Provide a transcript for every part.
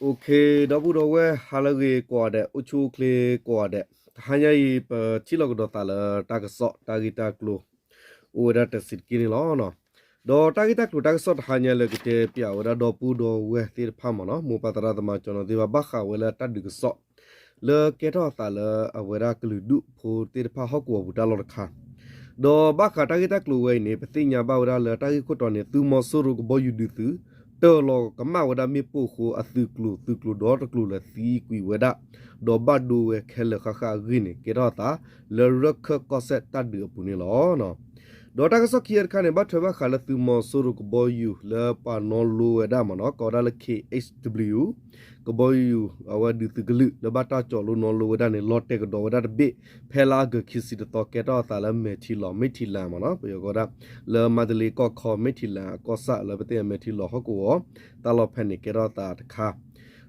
Okay, double the way, halage quad, uchu clay quad. Hanya chilok dotala, tagasot, tagita clue. O that a sit kiri lono. Do tagita clue tagasot hanya legate pia, or a dopu do where the pamano, mupatra the machono, the baha, will a tadigasot. Le keto thala, a verakulu do, put the pahoko with a lot of car. Do baka tagita clue, ne, patina bauda, le tagikotone, two more suru boyu do. တော်လောကမဝဒမေပုခိုအသုကလူဒေါ်တကလူလသီကွီဝဒဒေါ်ဘတ်ဒူဝဲခဲလခခဂိနေကေရတာလရခကောဆက်တတ်ဒီပုန်လောနော်ဒေါ်တကစခိရခနဲ့ဘတ်ထဘခလသူမဆူရုကဘောယူလပါနော်လူဝဒမနော်ကောရလ KHW ကဘောယူအဝဒီတကလူလဘတာချောလူနော်လူဝဒနဲ့လော့တက်ဒေါ်ဝဒဘေဖဲလာဂခိစီတော့ကေတော့တာလမေထီလောမေထီလာမနော်ပြေကောရလမဒလီကောခေါ်မေထီလာကောဆလဘတဲ့မေထီလောဟကောတာလောဖဲနေကေတော့တာတခါ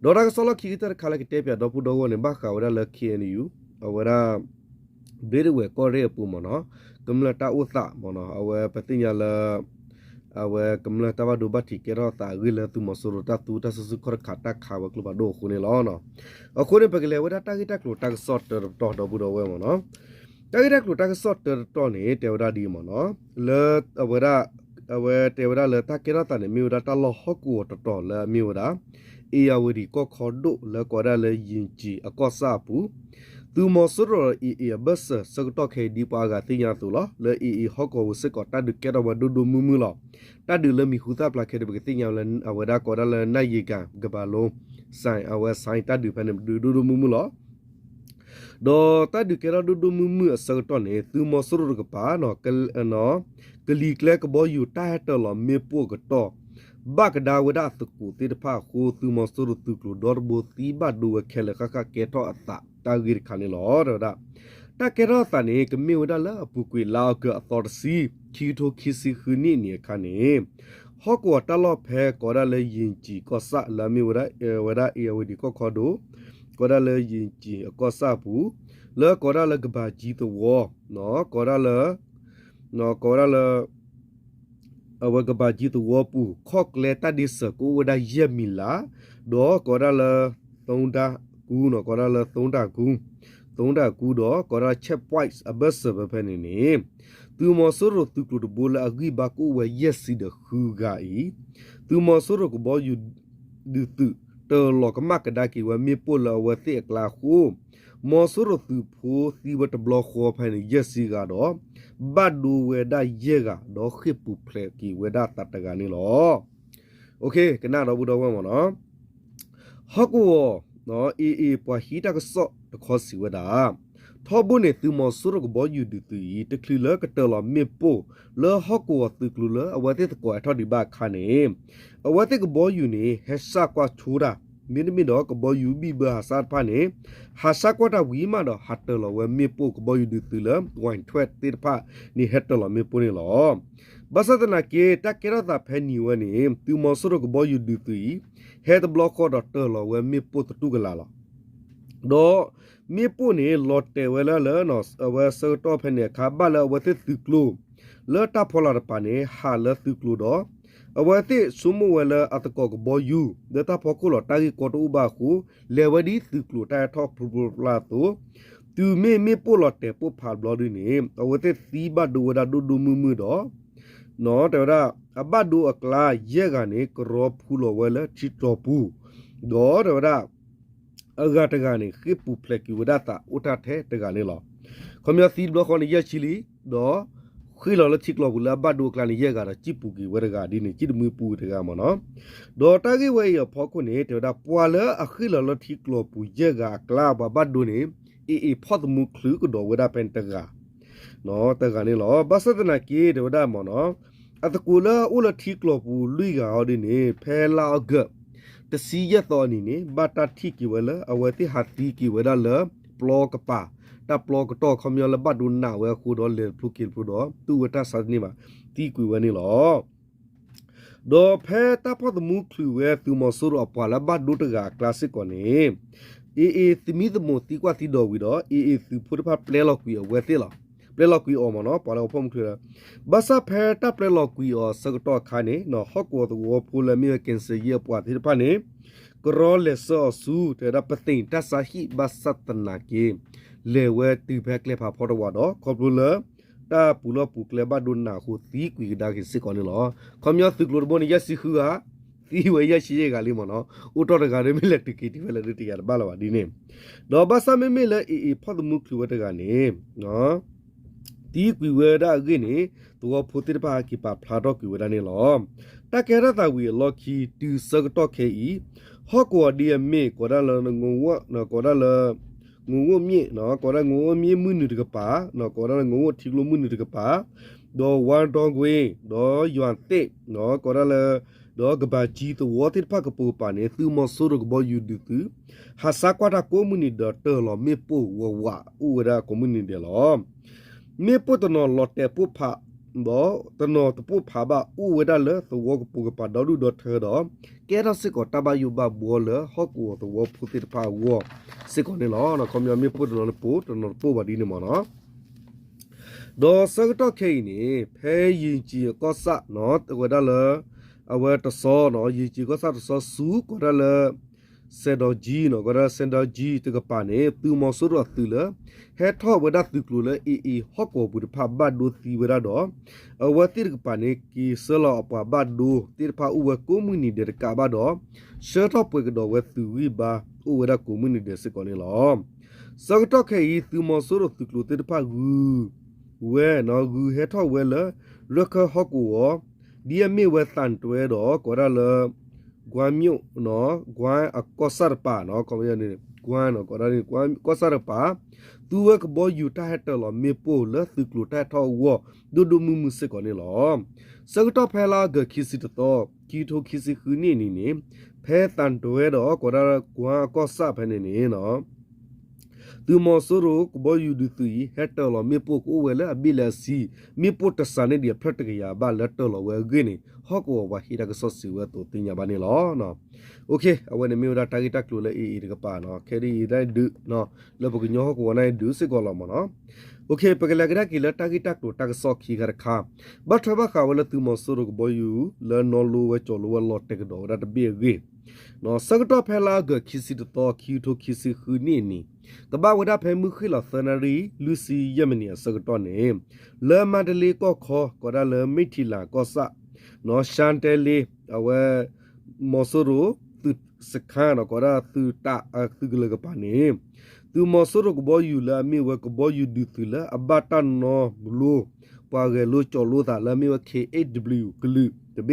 ဒေါ်တကဆလခိတခါလကတေပြတော့ပူတော့နေဘခဝဒလ KNU အဝရဘေရဝဲကောရဲပူမနော်ကမ္လတာဥသမနော်အဝဲပတိညာလအဝဲကမ္လတာဝဒုဘတိကေရတာဂိလတုမဆရတတူတဆစခရခတာခါဝကလဘဒိုခုနေလောနော်အခုနေပကလေဝဒတာဂိတကလိုတာဆော့တော်တော်ဘူးတော့ဝဲမနော်တာဂိတကလိုတာဆော့တော်နေတေဝဒဒီမနော်လေအဝရအဝဲတေဝဒလေတာကေရတာနေမြို့တာလောဟကူတော်လေမြို့တာအေယဝဒီကောခေါ်ဒိုလေကောရလေယင်ဂျီအကောဆာပူသူမဆရအဘတ်စကတော့ခေဒီပါကတင်ရသူလားလေဟောကောစကတာဒကေရဝဒဒမူမူလားတာဒလမီခူတာပလာခေဒဘကတင်ရလအဝဒါကောရလနိုင်ယကဂဘာလုံးဆိုင်အဝဆိုင်တာဒဖန်ဒဒမူမူလားဒေါ်တာဒကေရဒဒမူမူစကတော့နေသူမဆရကပါနော်ကလနော်ကလီကလကဘောယူတာဟတလမေပိုကတော့ဘာကဒါဝဒသကူတိတဖာခိုသူမဆရသူကဒေါ်ဘောတီဘဒူဝခဲလခခကေတော့အတာတာဂိရခါနေလောရတာတာကေရသနေကမြေဝဒလာပုကွေလာကအသော်စီခီတိုခီစီခူနီနေခါနေဟောကောတလောဖဲကောရလေယင်ကြီးကောဆလာမြေဝဒဝဒအေဝဒီကောခေါ်ဒိုကောရလေယင်ကြီးကောဆဘူးလေကောရလေကဘာကြီးတောနော်ကောရလေနော်ကောရလေအဝကဘာကြီးတောပူခော့ကလေတဒီစကိုဝဒယမီလာဒေါ်ကောရလေသုံးတာကူနော်ကောရလေသုံးတာကူတော့ကောရချက်ပွိုက်အဘတ်ဆဘဖနေနေသူမဆရသူကလူဘလာအဂိဘကူဝယက်စီဒခူဂါဤသူမဆရကဘောယူဒူတူတော်လောကမကဒါကီဝမေပိုလဝသေကလာခုမောဆရသူဖိုစီဝတ်ဘလခေါ်ဖနေယက်စီကတော့ဘတ်ဒူဝဒယေကတော့ခိပူဖလေကီဝဒတတကနေလောโอเคကနတော့ဘူးတော့ဝမနော်ဟကောနော်အေပွားဟီတကဆော့တခေါ်စီဝဒထောဘုန်နေသူမဆူရကဘောယူဒူတူတကလီလကတလမေပိုလောဟကောသူကလူလအဝတိတကောထော်ဒီဘာခါနေအဝတိကဘောယူနေဟက်ဆာကွာချူရာမင်းမီတော့ကဘောယူဘီဘာဆာဖာနေဟာဆာကွာတာဝီမာတော့ဟတ်တလဝမေပိုကဘောယူဒူတူလဝိုင်ထွတ်တိဖာနေဟက်တလမေပိုနေလောဘာသာတနာကေတကေရတာဖဲနီဝနေသူမဆူရကဘောယူဒူတူဟက်တဘလော့ကောဒတလဝမေပိုတူကလာလောတော့မြေပုန်နေလော်တဲဝဲလာနော်အဝဲဆော့တော့ဖနေခါဘလာဝဲသစ်ကလူလော်တာဖောလာပနေဟာလသကလူတော့အဝဲသစ်ဆုမဝဲလာအတကောကဘောယူဒတာဖောကူလော်တာကြီးကောတူဘာခုလေဝဒီသကလူတာထောက်ပူပူလာတူသူမေပုလော်တဲပုဖာဘလော်ဒီနေအဝဲသစ်သီဘဒူဝဒဒူမူမူတော့နော်တဲ့ရာအဘဒူအကလာရဲကနေကရောဖူလော်ဝဲလာချီတော်ပူတော့တဲ့ရာအဂတ်တကနေခိပူဖလက်ကီဝဒတာဥတာထဲတကနေလောခမယသီဘလခေါနေရချီလီတော့ခိလောလချစ်လောဘူးလာဘတ်ဒိုကလန်ရဲကတော့จิပူကီဝရကဒီနေจิတမူပူတကမနော်ဒေါ်တာကိဝဲရဖောခုနေတဲ့ဒါပွာလအခီလောလထိကလောပူရဲကကလာဘဘတ်ဒိုနေအေဖော့မူခလူကတော့ဝဒပန်တကနော်တကနေလောဘသဒနာကီဒေါ်ဒါမနော်အတကူလာဥလထိကလောပူလူကဟောဒီနေဖဲလာအဂတစီရတော်နီနေဘတာတိကီဝဲလအဝတိဟာတီကီဝဲဒါလပလောကပါတပလောကတော့ခမယလဘတ်ဒုနာဝဲခုတော်လေဖုကီဖုတော်သူဝတာစနီမှာတီကွေဝဲနေလောဒေါ်ဖဲတပဒမူခလူဝဲသူမဆူရပလာဘတ်ဒုတကကလစစ်ကောနေအေသမီဒမိုတီကွာတီတော်ဝီတော့အေသူဖုတဖပလဲလောက်ကွေဝဲသေးလားပလဲလောက်ကွေအော်မနော်ပါလောဖုံခလူဘာစာဖဲတပလဲလောက်ကွေအော်စကတော့ခါနေနော်ဟော့ကောတဝဖူလမီကင်စရီပွားတိဖာနေက กรอเลซอสูแต่ดับติงทัสหิบัสตนาเกเลเวตีแพกเลพาพอดวาดอขอบรู้เลยตาปูลปูเลบาดุนนาคูตีกุยดากิสิก่อนนี่หรอคอมยอตึกลบนี่ยสิคือฮะตีเวยชิเยกาลิมอนอุตรกาเรมิเลติกิติเวลติยาบาลวาดีเนดอบาซาเมเมเลอีพอดมุคลุวตกานี่เนาะตีกุยเวดาเกนี่ตัวพุติปากิปาพลาดกุยเวดานี่หรอตาแกระตาวีลอคีตูสกตอเคอีฮอกวดีเมกอดาลงงวะนะกอดาลငုံဝမြေနော်ကောရငုံဝမြေမှုနုတကပါနော်ကောရငုံဝထီလိုမှုနုတကပါဒေါ်ဝမ်တောင်ကွေဒေါ်ယွမ်တေနော်ကောရလဒေါ်ကဘာချီတဝတိဖကပူပါနေသူမဆိုရကဘောယူဒူတူဟာစာကွာတာကိုမှုနီဒေါ်တော်လောမေပိုဝဝဥဝရာကိုမှုနီတယ်လောမေပိုတနော်လော်တေပူဖာဘောတနော်တပူဖာဘာဥဝဒါလေသဝကပူကပါဒေါ်လူဒေါ်ထေဒေါ်ကဲရစစ်ကိုတဘယူဘဘောလေဟော့ကိုတဝဖူတိဖာဝစစ်ကိုနေလောနော်ကွန်မြမေပိုတနော်ပိုတနော်ပိုဘာဒီနေမနော်ဒေါ်စကတော့ခေနေဖဲရင်ကြီးကောဆာနော်တဝဒါလေအဝဲတစောနော်ရင်ကြီးကောဆာတစောဆူကိုဒါလေเซดอจีเนาะก็ได้เซดอจีตกปาเนี่ยตูมอสุรตุละเฮทอวดาตุกลุละอีฮอกโกบุตพาบาดูตีเวดาดออวติรกปาเนี่ยกีเซลอปาบาดูติรพาอุเวโกมุนีเดรกาบาดอเชทอปวยกดอเวตุวิบาอุเวดาโกมุนีเดสกอนี่ลอสักตอเคอีตูมอสุรตุกลุติรพากูเวเนาะกูเฮทอเวละรคฮอกโกဒီအမေဝသန်တွဲတော့ကောရလกวามิโนกวาอกอสารปาเนาะคอมยานี่กวาเนาะก็ได้กวากอสารปาตูเวกบ่อยู่ตาเฮตลอเมโปเลสึกลุตาทอวดูมุสิก่อนนี่ลอสกตอแพลากคิสิตโตกีโทคิสิคือนี่แพตันตเวดอก็ได้กวากอสาแพนี่เนาะตูมอสโรกบ่อยู่ดูตุเฮตลอเมโปโอเวลอบิลาซีเมโปตสานี่เดียพรตกยาบาเลตลอเวกนี่ฮอกวะฮิดากซอสิเวโตติญญาบานี่ลอเนาะโอเคအဝနေမျိုးဒါတာဂီတက်လို့လေအေးတကပါနော်ခဲဒီတိုင်းဒုနော်လဘကညောကိုနိုင်ဒုစစ်ကောလာမနော်โอเคปกลากระกิลตากิตักโตตักซอกขีกระคาบัทบะขาวละตุมสรุกบอยู่เลนอลูเวจอลวลอเตกดอรัตเบียเกนอสักตอเพลากคิสิตตอคิโทคิสิคือนี่กบาวดาเพมือขิลาเซนารีลูซีเยมเนียสักตอเนเลมาเดลีก็ขอก็ได้เลมิทิลาก็สะนอชันเตลีเอาเวมอสรุตุสคานก็ได้ตุตาตุกเลกปานีตูมอสรุกบอยู่ละมีเวกบอยู่ดูตุละอบัตันนอโลปาเกโลจอโลตาละมีเว KAW กลืตเบ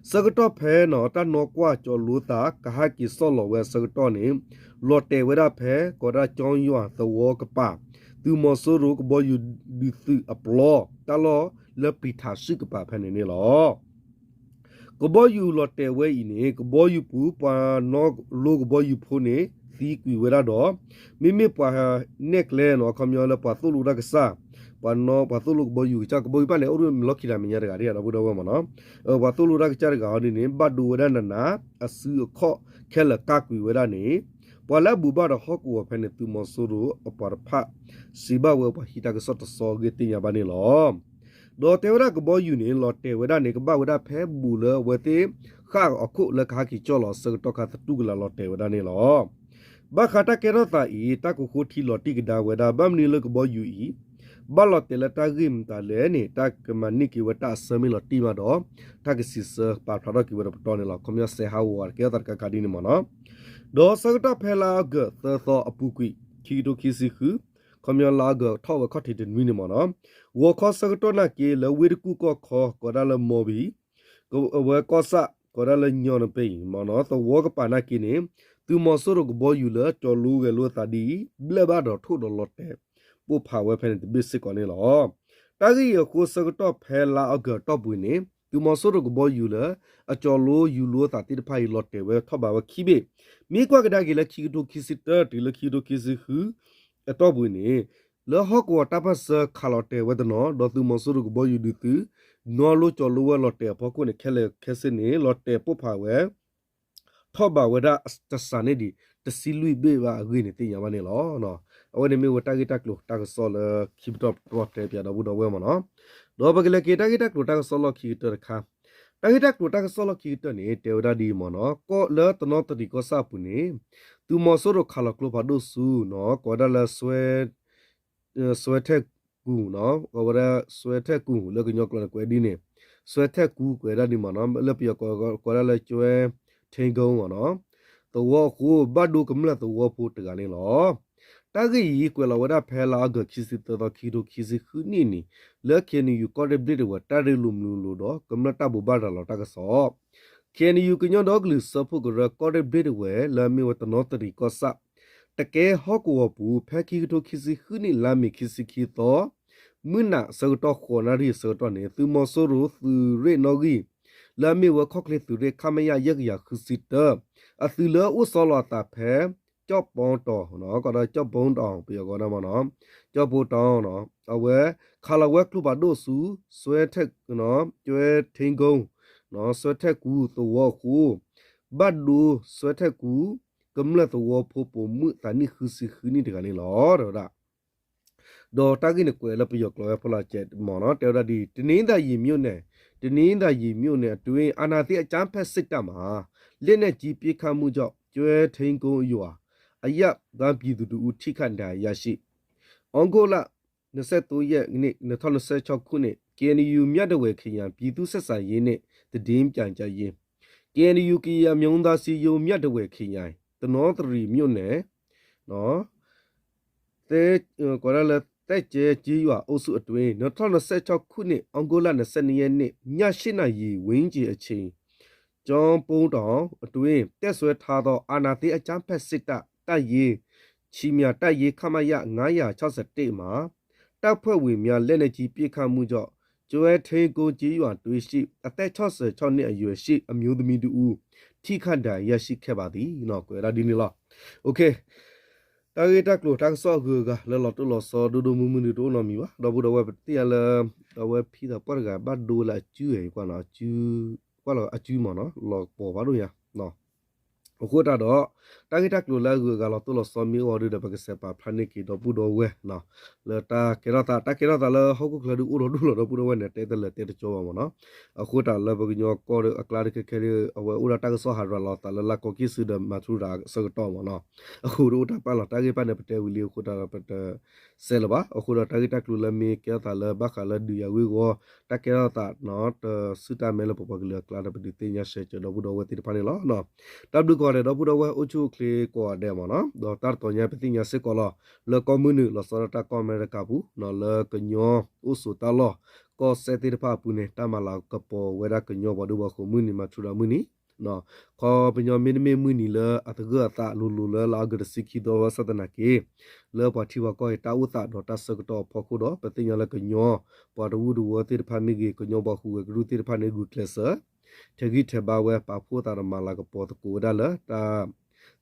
สกตอแพนอตันนอกว่าจอโลตากะหากิซอลเวสกตอนี่ลอเตเวดาแพก็ได้จองยัวตะวอกะปาตูมอสรุกบอยู่ดูตุอปลอตะลอเลปิทาซึกะปาแพนี่ลอกบอยู่ลอเตเวอีนี่กบอยู่ปูปานอโลกบอยู่พูนี่ตีกุยเวลาดอมิปะเนกเลนอคอมยอลปะตุลุรักษาปะนอปะตุลุกบอยู่จักบอยู่ปะเนอรุมล็อกคิลามิญาระกะเรียนะบุดอวะมะเนาะปะตุลุรักษากะนี่บัดดูเวดานะอสือขอแค่ละกะกุยเวลานี่ปะละบูบะดอฮอกวะเพเนตุมอซุรุอปะพะสิบะเวปะฮิตะกะซอตซอเกติญาบานี่ลอดอเตวระกบอยู่นี่ลอเตเวดานี่กบะเวดาแพบูเลเวเตข้าอคุละคากิจอลอสกตอคาตตุกละลอเตเวดานี่ลอဘာခတာကေရတာဤတကုခုထီလော်တိကဒါဝဒါဘမ်နီလကဘောယူဤဘာလော်တေလတာဂိမ်တာလဲနေတကမနိကိဝတာဆမီလော်တီမာတော့တကစစ်စပါထရကိဝရပတော်နေလောကွန်မြဆေဟာဝါကေတာကကာဒီနီမနော်ဒေါ်စကတဖဲလာဂသောအပူကွီခီတိုခီစီခုကွန်မြလာဂထောဝခတ်တီတနီနီမနော်ဝခောစကတနာကေလဝေကူကောခောကောဒါလမောဘီကောဝကောဆာကောဒါလညောနပေမနော်သဝကပါနာကိနေตูมอสรุกบอยู่ละจอลูเกลัวตาดีเบลบาดอทุดอลอเตปูพาเวเพนติบิสิกอนี่ลอตากิยโคสกตอเพลาอเกตอบุนี่ตูมอสรุกบอยู่ละอจอลูยูลัวตาติดพายลอเตเวทบาวคิเบมีกว่ากระดากิละคิโตคิสิเตอร์ติละคิโตคิสิคืออตอบุนี่ละฮอกวตาปัสคาลอเตเวดนอดอตูมอสรุกบอยู่ดิตุนอโลจอลูวลอเตพอคุเนเคเลเคสเนลอเตปูพาเวထောက်ပါဝဒတဆာနေဒီတစီလူဘေဘာအဂိနေတင်ရပါနေလောနော်အဝနေမေဝတာဂီတက်လို့တာကဆောလခိပတော့တော့တဲ့ပြတော့ဘူးတော့ဝဲမနော်တော့ဘကလေကေတာဂီတက်လို့တာကဆောလခိတရခါ တာဂီတာကလိုတာကဆောလကီတနေတေဝဒါဒီမနော်ကောလဲတနောတဒီကောစာပူနေသူမဆိုရခါလကလိုဘာဒိုဆူနော်ကောဒါလဆွဲထက်ကူနော်ကောဒါဆွဲထက်ကူလေကညောကလကွဲဒီနေဆွဲထက်ကူကွဲဒါဒီမနော်လဲပြကောဒါလဲကျွဲထင်းကုန်းမနော်တော့ခုဘတ်ဒိုကမလာတော့ပို့တကနေလောတာဂီကွဲလာဝဒါဖဲလာဂခီစီတခီဒိုခီစီခူနီနီလဲကေနီယူကောဒဘလစ်ဝတာရီလုံလူလို့တော့ကမလာတဘူဘာဒါလောတာကဆောကေနီယူကညောတော့ဂလူစဖုကရကောဒဘလစ်ဝဲလာမီဝတနောတရီကောဆာတကယ်ဟောကောပူဖဲခီဒိုခီစီခူနီလာမီခီစီခီတော့မွနာစေတော့ခေါ်နာရီစေတော့နေသူမဆိုရူသူရေနော်ဂီလာမီဝခေါကလေသူရေခမယရက်ရခူစီတအသူလောဥစောလာတာဖဲကြော့ပေါင်းတော်နော်ကတော့ကြော့ဘုံတောင်ပြောကောနော်မနော်ကြော့ဘိုးတောင်နော်အဝဲခါလဝဲကလူပါဒိုဆူဆွဲထက်နော်ကျွဲထင်းကုန်းနော်ဆွဲထက်ကူသောခုဘတ်ဒူဆွဲထက်ကူကမ္လသောဖိုပိုမှုတနိခူစီခူနီတကနေလောတော့ဒေါ်တာကိနကွယ်လပယောကလောဖလာချက်မော်နော်တေရဒီတနင်းသာရီမြို့နယ်တနင်းသာရီမြို့နယ်အတွင်းအာနာတိအချမ်းဖက်စစ်တပ်မှာလက်နဲ့ကြီးပြခတ်မှုကြောင့်ကျွဲထင်းကုန်းရွာအယက်ဗန်ပြည်သူတို့ထိခတ်တာရရှိအောင်ကိုလာ23ရက်နေ့2026ခုနှစ် KNU မြတ်တဝဲခရံပြည်သူဆက်ဆံရေးနဲ့တည်င်းပြန်ကြရင် KNU ကရမြုံသားစီယုံမြတ်တဝဲခရံတနောတရီမြို့နယ်နော်တဲကောရလတဲ့ကျဲကြီးရွာအုပ်စုအတွင်း2026ခုနှစ်အောင်ကိုလာ22ရက်နေ့ည8နာရီဝင်းကြီးအချိန်ကျောင်းပုံးတောင်အတွင်းတက်ဆွဲထားသောအာနာတိအချမ်းဖက်စစ်တပ်တိုက်ရေးချီမြတိုက်ရေးခမရ961မှာတပ်ဖွဲ့ဝင်များလက်နက်ကြီးပစ်ခတ်မှုကြောင့်ကျွဲထိန်ကိုကြီးရွာတွေ့ရှိအသက်66နှစ်အရွယ်ရှိအမျိုးသမီးတူထိခတ်တာရရှိခဲ့ပါသည်နော်ကွယ်ဒါဒီနီလားโอเคတာဂီတက်လို့တက်ဆော့ဂူကလောလောတလောဆောဒူဒူမူမူနီတိုနော်မီပါတော့ဘူးတော့ဝဲတီရလာတော့ဝဲဖီတာပတ်ကဘတ်ဒူလာကျူးရေကွာနော်ကျူးကွာလောအကျူးမနော်လောပေါ်ပါလို့ရနော်အခုတော့တာဂီတက်လို့လာဂူကလောတလောဆောမီဝါဒူဒပကစပါဖာနိကီတော့ဘူးတော့ဝဲနော်လတာကေရတာတာကေရတာလဟောကုကလဒူဥတော်ဒူလောတော့ဘူးတော့ဝဲနဲ့တဲတဲလက်တဲတကြောပါမနော်အခုတော့လဘကညောကောအကလာကခဲအဝဲဥရတာကဆောဟာရလောတာလလကိုကီဆူဒမထူရာစကတော့မနော်အခုတော့တာပါလာတာဂီပါနေပတဲဝီလီခုတာပတဲဆဲလပါအခုတော့တာဂီတက်လို့လမီကေတာလဘခလာဒူယဝီကိုတာကေရတာနော်စူတာမဲလပပကလကလာပဒီတင်ညာရှေချတော့ဘူးတော့ဝဲတိပါနေလောနော်တပ်ဒူကောတော့ဘူးတော့ဝဲအချိုကလေကောတဲ့မနော်တော့တာတော်ညာပတိညာစစ်ကောလောလကွန်မြူနီလောစရတာကောမဲရကဘူးနော်လကညောဥစုတလောကောစတိတဖပူနေတမလာကပေါ်ဝဲရကညောဘဒူဘခုမြူနီမထူရာမြူနီနော်ခေါ်ပညောမင်းမေမြူနီလအတကတာလူလူလလာဂရစီခီတော့စတနာကေလောပတိဝကောတာဥတာတော့တဆကတော့ဖခုတော့ပတိညာလကညောပဒဝူဒဝတိတဖမီကေကညောဘခုဂရုတိတဖနေဂုကလဆတဂိထဘဝဲပဖိုတာရမလာကပေါ်တကူဒါလတာ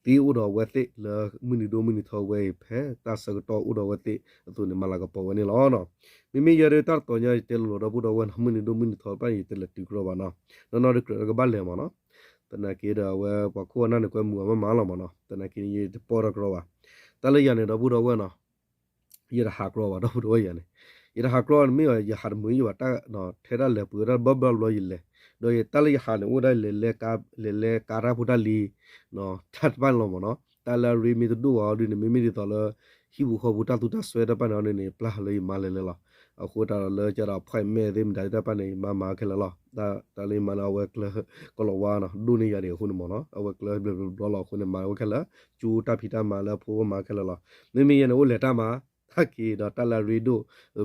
တီဥတော်ဝဲတိလမနီဒိုမနီထောဝဲဖဲတာစကတော့ဥတော်ဝဲတိသူနေမလာကပေါ်ဝဲနေလောနော်မိမိရရတာတော်ညာတဲလို့တော့ဘူးတော်ဝဲမနီဒိုမနီထောပိုင်တဲလက်တီကရောပါနော်နော်ရကဘလဲမနော်တနကေတော့ဝဲပခိုနာနေကွဲမူမမာလောမနော်တနကေရပေါ်ရကရောပါတလည်းရနေတော့ဘူးတော်ဝဲနော်ရဟာကရောပါတော့ဘူးတော်ရနေရဟာကရောမီရဟာမွေးရတာနော်ထဲရလေပူရဘဘလောရလေတော့ရတလည်းဟာနေဦးတယ်လေကာရာဖူတလီနော်ထတ်ပန်လောမနော်တလာရီမီတူဝါဒီနေမီမီတော်လဟီဘူခဘူတာတူတာဆွဲတပန်နော်နေပလာလေမာလေလေလားအခုတာလေကြတော့ဖိုင်မဲဒင်းဒါတပန်နေမာခဲလားဒါလေးမနာဝဲကလကလဝါနော်ဒူနေရတယ်ခုနမနော်အဝဲကလဘလခုနမာဝဲခလာကျူတာဖီတာမာလာဖိုးမာခဲလားမီမီရနိုလက်တာမာဟာကီတော့တလာရီဒို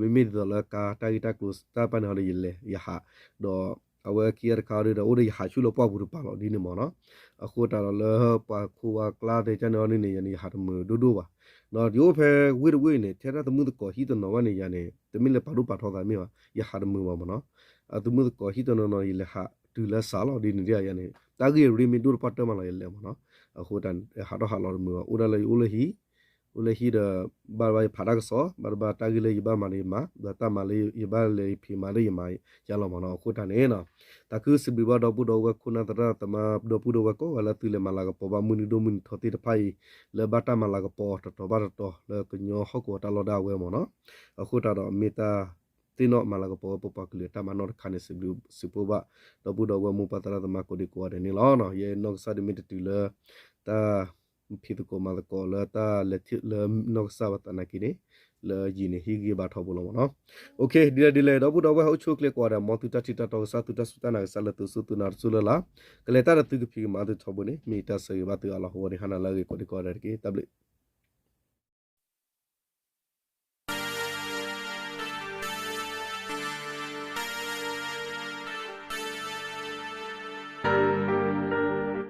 မီမီတော်လကာတာဂီတာကလုစတာပန်နော်လေရဟာတော့အဝဲကီရကာရီတော့အိုရဟာချူလပဘူးပါလို့ဒီနေမနော်အခုတာတော့လေပါခုဝကလာတဲ့ကျွန်တော်နေနေဟာတမဒူဒူပါနော်ဒီဖဲဝိနေထဲရတမှုတကောဟီတနော်နေရနေတမီလေပါဒူပါထောတာမြေပါရဟာတမှုပါမနော်အတမှုတကောဟီတနော်ရလေဟာဒူလက်စာလို့ဒီနေရနေတာဂီရီမီဒူပတ်တမလာရလေမနော်အခုတန်ဟာတော့ဟာလို့မှုအိုရလေအိုလေဟီda barba phadak so barba tagile yiba mani ma da tamale yiba le phi male yima yalo mano khota ne na taku sibiba do bu do wa khuna tara tama do pu do wa ko wala tile mala ga po ba muni do muni thoti da phai le bata mala ga po to ba to le knyo hok ko ta lo da we mo no khota do meta tin no mala ko po pa kle ta ma no kha ne si po ba do bu do wa mu pa ta la ma ko di ko de ni lo no ye no sa de mi tu le ta phi tu ko ma ko la ta le thi le no sa ba ta na ki ni le yi ni hi gi ba tho bo lo no okay di le do bu do wa ho chu kle ko da mo tu ta ti ta to sa tu ta su ta na sa la tu su tu na su la kle ta tu ki phi ma tu tho bo ni mi ta se ba tu ala ho ni hana la ko di ko da ki ta